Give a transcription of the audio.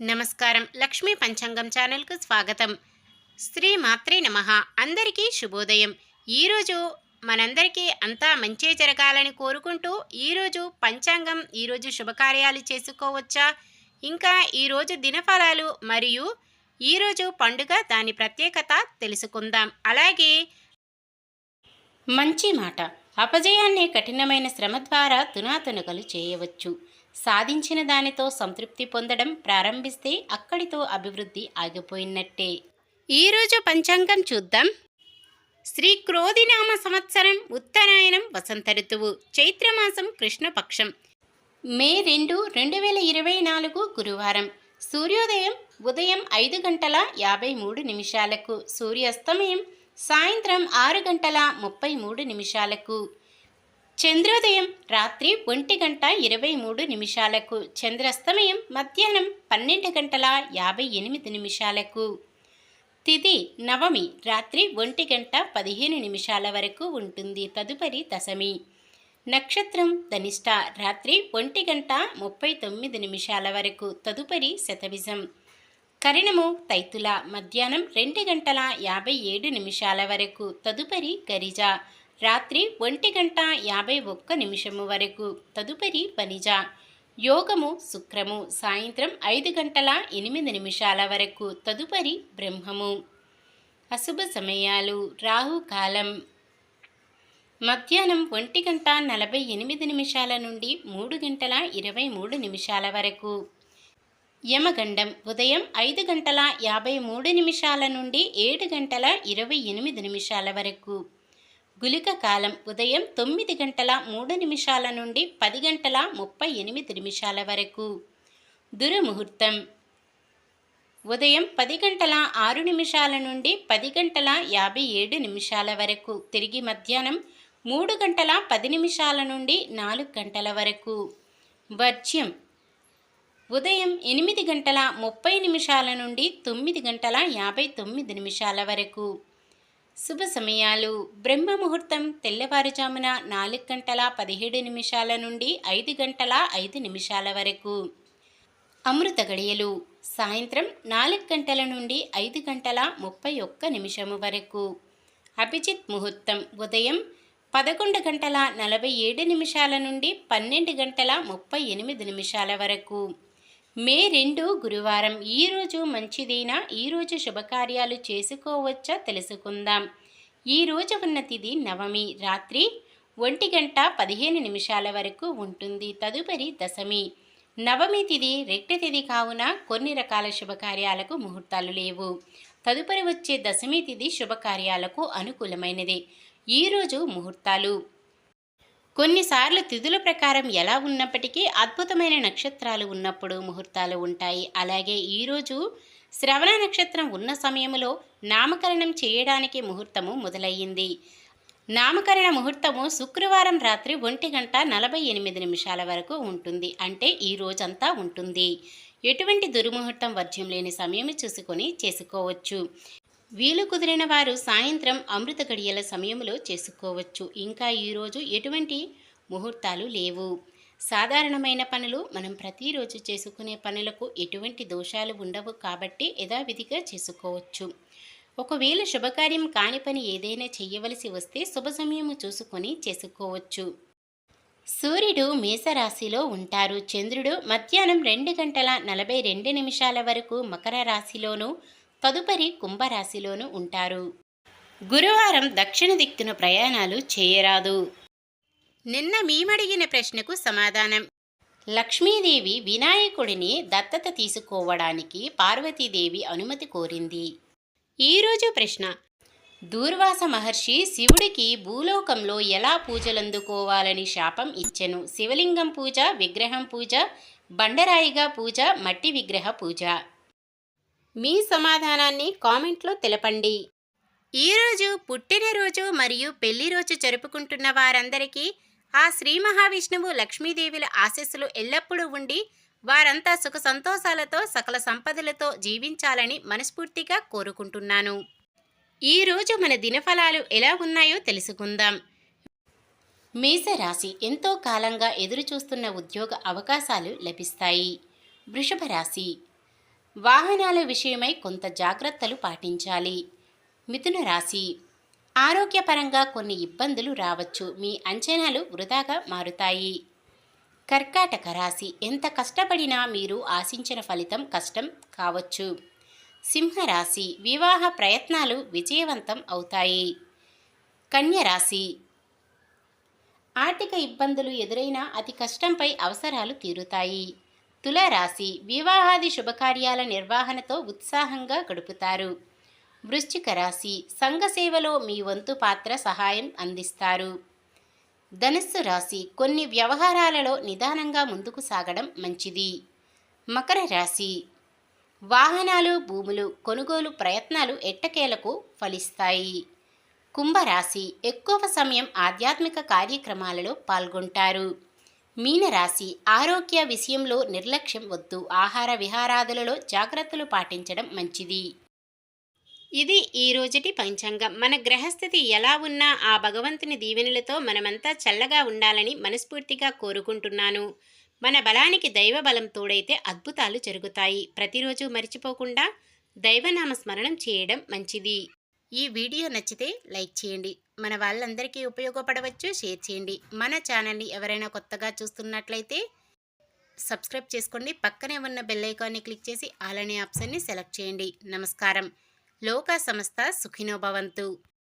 నమస్కారం. లక్ష్మీ పంచాంగం ఛానల్‌కు స్వాగతం. శ్రీ మాత్రే నమః. అందరికీ శుభోదయం. ఈరోజు మనందరికీ అంతా మంచే జరగాలని కోరుకుంటూ ఈరోజు పంచాంగం, ఈరోజు శుభకార్యాలు చేసుకోవచ్చా, ఇంకా ఈరోజు దినఫలాలు మరియు ఈరోజు పండుగ దాని ప్రత్యేకత తెలుసుకుందాం. అలాగే మంచి మాట అపజయాన్ని కఠినమైన శ్రమ ద్వారా తునాతునకలు చేయవచ్చు. సాధించిన దానితో సంతృప్తి పొందడం ప్రారంభిస్తే అక్కడితో అభివృద్ధి ఆగిపోయినట్టే. ఈరోజు పంచాంగం చూద్దాం. శ్రీ క్రోధినామ సంవత్సరం, ఉత్తరాయణం, వసంత ఋతువు, చైత్రమాసం, కృష్ణపక్షం, మే 2, 2024 గురువారం. సూర్యోదయం ఉదయం 5:53 సూర్యాస్తమయం సాయంత్రం 6:33. చంద్రోదయం రాత్రి 1:23, చంద్రాస్తమయం మధ్యాహ్నం 12:58. తిథి నవమి రాత్రి 1:15 వరకు ఉంటుంది. తదుపరి దశమి. నక్షత్రం ధనిష్ట రాత్రి 1:39 వరకు. తదుపరి శతభిషం. కరణము తైతుల మధ్యాహ్నం 2:57 వరకు. తదుపరి గరిజ రాత్రి 1:51 వరకు. తదుపరి వనిజ. యోగము శుక్రము సాయంత్రం 5:08 వరకు. తదుపరి బ్రహ్మము. అశుభ సమయాలు రాహుకాలం మధ్యాహ్నం 1:48 నుండి 3:23 వరకు. యమగండం ఉదయం 5:53 నుండి 7:28 వరకు. గుళిక కాలం ఉదయం 9:03 నుండి 10:38 వరకు. దుర్ముహూర్తం ఉదయం 10:06 నుండి 10:57 వరకు. తిరిగి మధ్యాహ్నం 3:10 నుండి 4 వరకు. వర్జ్యం ఉదయం 8:30 నుండి 9:59 వరకు. శుభ సమయాలు బ్రహ్మ ముహూర్తం తెల్లవారుజామున 4:17 నుండి 5:05 వరకు. అమృత గడియలు సాయంత్రం 4 నుండి 5:31 వరకు. అభిజిత్ ముహూర్తం ఉదయం 11:47 నుండి 12:38 వరకు. మే 2 గురువారం. ఈరోజు మంచిదేనా? ఈరోజు శుభకార్యాలు చేసుకోవచ్చా తెలుసుకుందాం. ఈరోజు ఉన్న తిథి నవమి రాత్రి 1:15 వరకు ఉంటుంది. తదుపరి దశమి. నవమి తిథి రెక్ట తిథి కావున కొన్ని రకాల శుభకార్యాలకు ముహూర్తాలు లేవు. తదుపరి వచ్చే దశమి తిథి శుభకార్యాలకు అనుకూలమైనది. ఈరోజు ముహూర్తాలు కొన్నిసార్లు తిథుల ప్రకారం ఎలా ఉన్నప్పటికీ అద్భుతమైన నక్షత్రాలు ఉన్నప్పుడు ముహూర్తాలు ఉంటాయి. అలాగే ఈరోజు శ్రవణ నక్షత్రం ఉన్న సమయంలో నామకరణం చేయడానికి ముహూర్తము మొదలయ్యింది. నామకరణ ముహూర్తము శుక్రవారం రాత్రి 1:48 వరకు ఉంటుంది. అంటే ఈ రోజంతా ఉంటుంది. ఎటువంటి దుర్ముహూర్తం వర్జ్యం లేని సమయం చూసుకొని చేసుకోవచ్చు. వీలు కుదిరిన వారు సాయంత్రం అమృత గడియల సమయంలో చేసుకోవచ్చు. ఇంకా ఈరోజు ఎటువంటి ముహూర్తాలు లేవు. సాధారణమైన పనులు మనం ప్రతిరోజు చేసుకునే పనులకు ఎటువంటి దోషాలు ఉండవు కాబట్టి యథావిధిగా చేసుకోవచ్చు. ఒకవేళ శుభకార్యం కాని పని ఏదైనా చేయవలసి వస్తే శుభ సమయము చూసుకొని చేసుకోవచ్చు. సూర్యుడు మేషరాశిలో ఉంటారు. చంద్రుడు మధ్యాహ్నం 2:42 వరకు మకర రాశిలోను, తదుపరి కుంభరాశిలోను ఉంటారు. గురువారం దక్షిణ దిక్కున ప్రయాణాలు చేయరాదు. నిన్న మీమడిగిన ప్రశ్నకు సమాధానం. లక్ష్మీదేవి వినాయకుడిని దత్తత తీసుకోవడానికి పార్వతీదేవి అనుమతి కోరింది. ఈరోజు ప్రశ్న. దూర్వాస మహర్షి శివుడికి భూలోకంలో ఎలా పూజలందుకోవాలని శాపం ఇచ్చెను? శివలింగం పూజ, విగ్రహం పూజ, బండరాయిగా పూజ, మట్టి విగ్రహ పూజ? మీ సమాధానాన్ని కామెంట్లో తెలపండి. ఈరోజు పుట్టినరోజు మరియు పెళ్లి రోజు జరుపుకుంటున్న వారందరికీ ఆ శ్రీ మహావిష్ణువు లక్ష్మీదేవుల ఆశీస్సులు ఎల్లప్పుడూ ఉండి వారంతా సుఖ సంతోషాలతో సకల సంపదలతో జీవించాలని మనస్ఫూర్తిగా కోరుకుంటున్నాను. ఈరోజు మన దినఫలాలు ఎలా ఉన్నాయో తెలుసుకుందాం. మేషరాశి ఎంతో కాలంగా ఎదురుచూస్తున్న ఉద్యోగ అవకాశాలు లభిస్తాయి. వృషభ రాశి వాహనాల విషయమై కొంత జాగ్రత్తలు పాటించాలి. మిథున రాశి, ఆరోగ్యపరంగా కొన్ని ఇబ్బందులు రావచ్చు. మీ అంచనాలు వృధాగా మారుతాయి. కర్కాటక రాశి, ఎంత కష్టపడినా మీరు ఆశించిన ఫలితం కష్టం కావచ్చు. సింహరాశి, వివాహ ప్రయత్నాలు విజయవంతం అవుతాయి. కన్య రాశి, ఆర్థిక ఇబ్బందులు ఎదురైనా అతి కష్టంపై అవసరాలు తీరుతాయి. తులారాశి, వివాహాది శుభకార్యాల నిర్వహణతో ఉత్సాహంగా గడుపుతారు. వృశ్చిక రాశి, సంఘ సేవలో మీ వంతు పాత్ర సహాయం అందిస్తారు. ధనుస్సు రాశి, కొన్ని వ్యవహారాలలో నిదానంగా ముందుకు సాగడం మంచిది. మకర రాశి, వాహనాలు భూములు కొనుగోలు ప్రయత్నాలు ఎట్టకేలకు ఫలిస్తాయి. కుంభరాశి, ఎక్కువ సమయం ఆధ్యాత్మిక కార్యక్రమాలలో పాల్గొంటారు. మీనరాశి, ఆరోగ్య విషయంలో నిర్లక్ష్యం వద్దు. ఆహార విహారాదులలో జాగ్రత్తలు పాటించడం మంచిది. ఇది ఈ రోజుటి పంచాంగం. మన గ్రహస్థితి ఎలా ఉన్నా ఆ భగవంతుని దీవెనలతో మనమంతా చల్లగా ఉండాలని మనస్ఫూర్తిగా కోరుకుంటున్నాను. మన బలానికి దైవ బలం తోడైతే అద్భుతాలు జరుగుతాయి. ప్రతిరోజు మర్చిపోకుండా దైవనామ స్మరణం చేయడం మంచిది. ఈ వీడియో నచ్చితే లైక్ చేయండి. మన వాళ్ళందరికీ ఉపయోగపడవచ్చు, షేర్ చేయండి. మన ఛానల్ని ఎవరైనా కొత్తగా చూస్తున్నట్లయితే సబ్స్క్రైబ్ చేసుకోండి. పక్కనే ఉన్న బెల్ ఐకాన్ని క్లిక్ చేసి ఆల్ అనే ఆప్షన్ని సెలెక్ట్ చేయండి. నమస్కారం. లోకా సమస్త సుఖినో భవంతు.